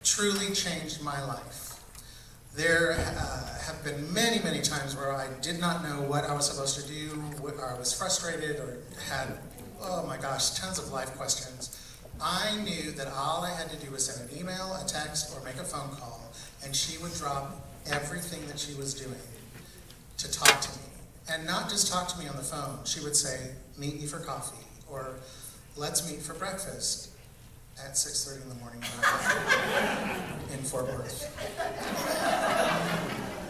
truly changed my life. There have been many, many times where I did not know what I was supposed to do, or I was frustrated, or had, oh my gosh, tons of life questions. I knew that all I had to do was send an email, a text, or make a phone call, and she would drop everything that she was doing to talk to me. And not just talk to me on the phone. She would say, meet me for coffee, or let's meet for breakfast at 6:30 in the morning in Fort Worth.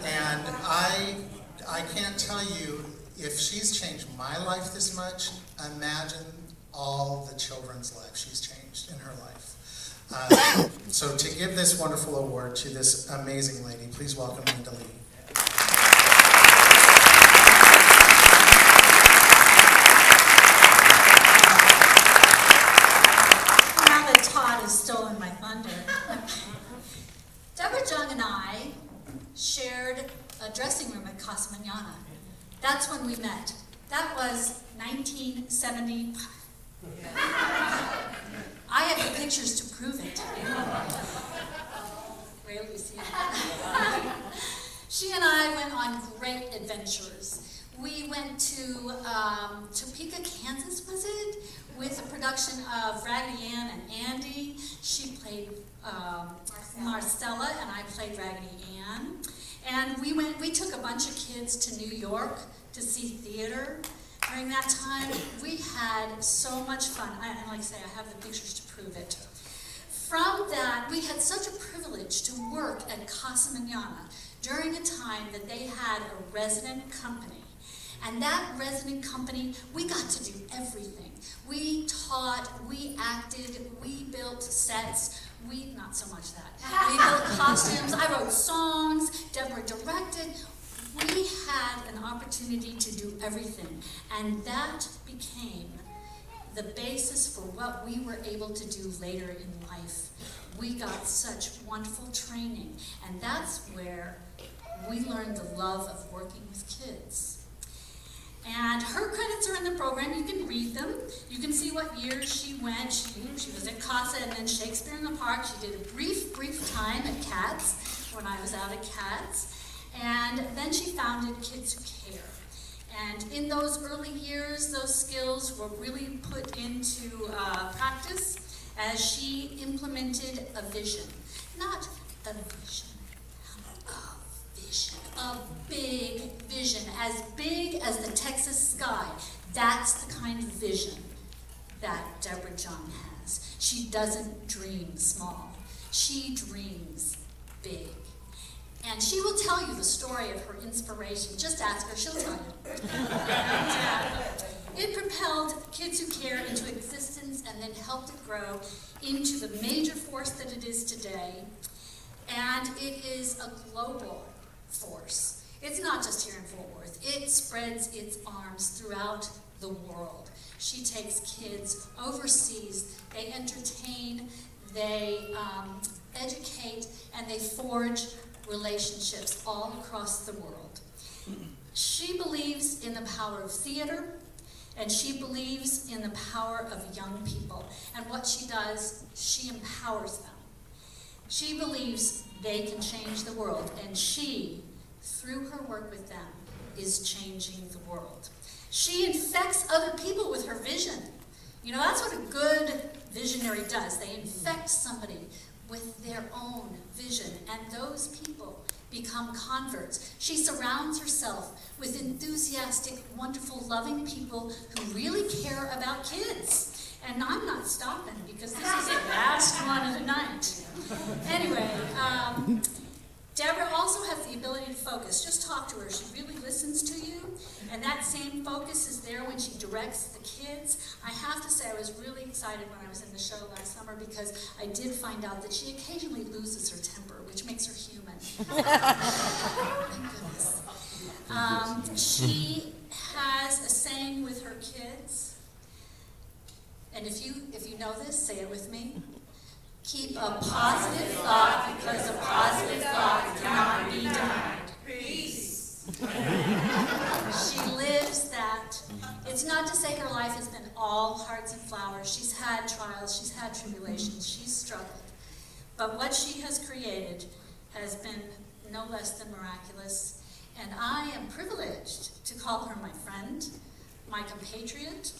And I can't tell you, if she's changed my life this much, imagine all the children's lives she's changed in her life. So to give this wonderful award to this amazing lady, please welcome Linda Lee. Now that Todd has stolen my thunder. Deborah Jung and I shared a dressing room at Casa Mañana. That's when we met. That was 1970. I have the pictures to prove it. Rarely seen. She and I went on great adventures. We went to Topeka, Kansas, was it? With a production of Raggedy Ann and Andy. She played Marcella, and I played Raggedy Ann. And we took a bunch of kids to New York to see theater. During that time, we had so much fun. And like I say, I have the pictures to prove it. From that, we had such a privilege to work at Casa Mañana during a time that they had a resident company. And that resident company, we got to do everything. We taught, we acted, we built sets. Not so much that. We built costumes, I wrote songs, Deborah directed. We had an opportunity to do everything, and that became the basis for what we were able to do later in life. We got such wonderful training, and that's where we learned the love of working with kids. And her credits are in the program. You can read them. You can see what years she went. She was at Casa and then Shakespeare in the Park. She did a brief time at Cats when I was out at Cats. And then she founded Kids Who Care. And in those early years, those skills were really put into practice as she implemented a vision. Not a vision, a vision, a big vision, as big as the Texas sky. That's the kind of vision that Deborah Jung has. She doesn't dream small. She dreams big. And she will tell you the story of her inspiration. Just ask her, she'll tell you. It propelled Kids Who Care into existence and then helped it grow into the major force that it is today. And it is a global force. It's not just here in Fort Worth. It spreads its arms throughout the world. She takes kids overseas. They entertain, they educate, and they forge relationships all across the world. She believes in the power of theater, and she believes in the power of young people. And what she does, she empowers them. She believes they can change the world, and she, through her work with them, is changing the world. She infects other people with her vision. You know, that's what a good visionary does. They infect somebody with their own vision, and those people become converts. She surrounds herself with enthusiastic, wonderful, loving people who really care about kids. And I'm not stopping because this is the last one of the night. Anyway, Deborah also has the ability to focus. Just talk to her. She really listens to you, and that same focus is there when she directs the kids. I have to say I was really excited when I was in the show last summer because I did find out that she occasionally loses her temper, which makes her human. Thank goodness. She has a saying with her kids, and if you know this, say it with me. Keep a positive thought because a positive thought cannot be denied. Peace. She lives that. It's not to say her life has been all hearts and flowers. She's had trials, she's had tribulations, she's struggled. But what she has created has been no less than miraculous, and I am privileged to call her my friend, my compatriot,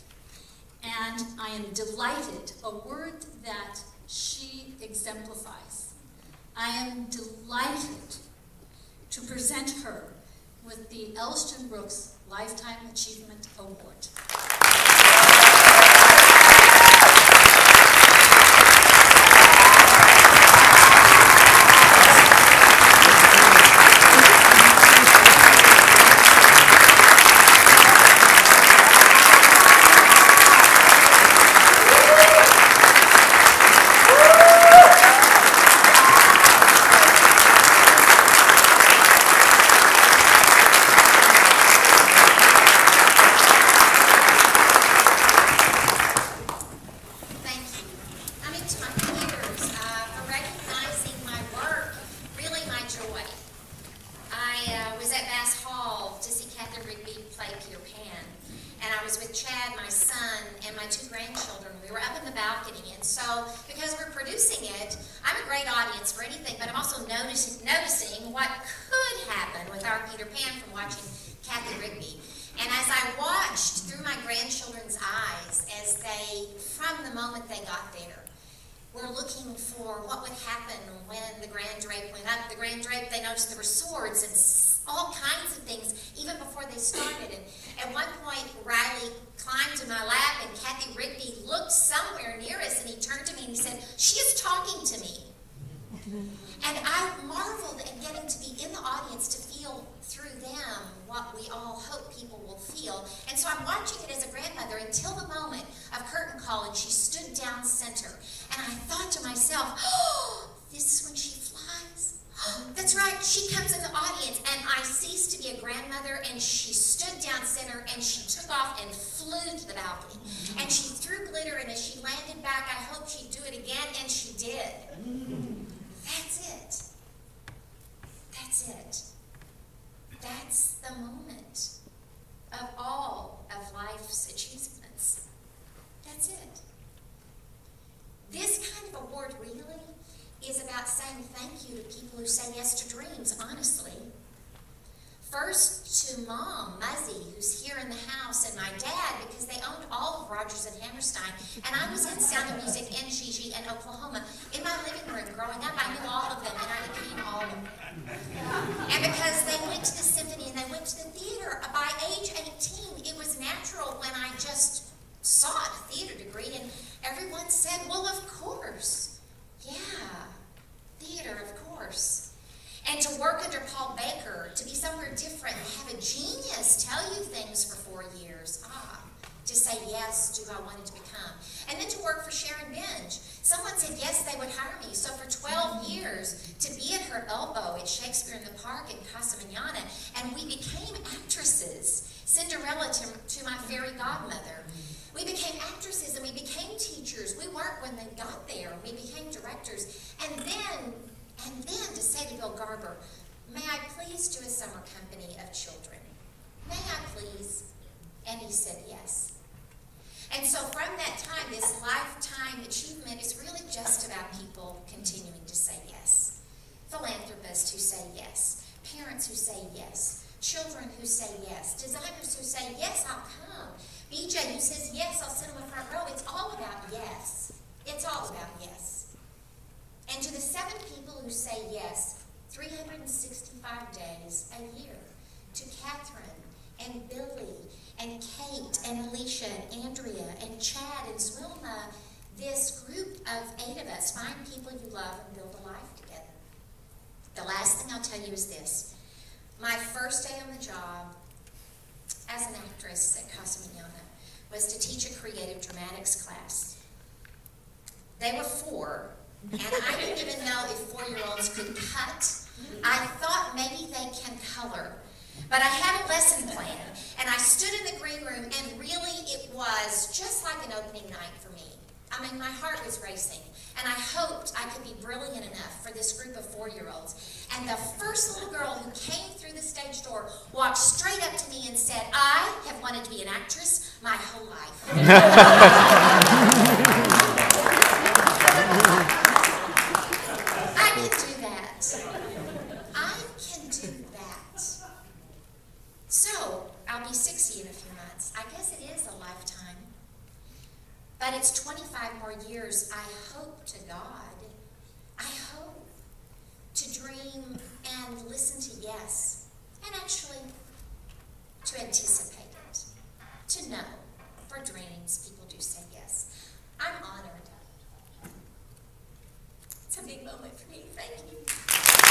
and I am delighted, a word that she exemplifies. I am delighted to present her with the Elston Brooks Lifetime Achievement Award. And I marveled at getting to be in the audience to feel through them what we all hope people will feel. And so I'm watching it as a grandmother until the moment of curtain call, and she stood down center. And I thought to myself, oh, this is when she flies. That's right, she comes in the audience, and I ceased to be a grandmother, and she stood down center, and she took off and flew to the balcony. And she threw glitter, and as she landed back, I hoped she'd do it again, and she did. That's it. That's it. That's the moment of all of life's achievements. That's it. This kind of award really is about saying thank you to people who say yes to dreams, honestly. First to Mom, Muzzy, who's here in the house, and my dad, because they owned all of Rogers and Hammerstein, and I was in Sound of Music in Gigi and Oklahoma. In my living room growing up, I knew all of them, and I became all of them. And because they went to the symphony and they went to the theater, by age 18, it was natural when I just sought a theater degree, and everyone said, well, of course. Yeah, theater, of course. And to work under Paul Baker, to be somewhere different, have a genius tell you things for 4 years. To say yes to who I wanted to become. And then to work for Sharon Binge. Someone said yes, they would hire me. So for 12 years, to be at her elbow at Shakespeare in the Park in Casa Manana, and we became actresses. Cinderella to my fairy godmother. We became actresses and we became teachers. We weren't when they got there. We became directors. And then to say to Bill Garber, may I please do a summer company of children? May I please? And he said yes. And so from that time, this lifetime achievement is really just about people continuing to say yes. Philanthropists who say yes. Parents who say yes. Children who say yes. Designers who say yes, I'll come. BJ who says yes, I'll sit on the front row. It's all about yes. It's all about yes. And to the 7 people who say yes, 365 days a year, to Catherine and Billy and Kate and Alicia and Andrea and Chad and Zwilma, this group of 8 of us, find people you love and build a life together. The last thing I'll tell you is this. My first day on the job as an actress at Casa Manana was to teach a creative dramatics class. They were 4, and I didn't even know if 4-year-olds could cut. I thought maybe they can color. But I had a lesson plan, and I stood in the green room, and really it was just like an opening night for me. I mean, my heart was racing, and I hoped I could be brilliant enough for this group of 4-year-olds. And the first little girl who came through the stage door walked straight up to me and said, I have wanted to be an actress my whole life. But it's 25 more years, I hope to God, I hope to dream and listen to yes, and actually to anticipate it, to know for dreams people do say yes. I'm honored. It's a big moment for me. Thank you.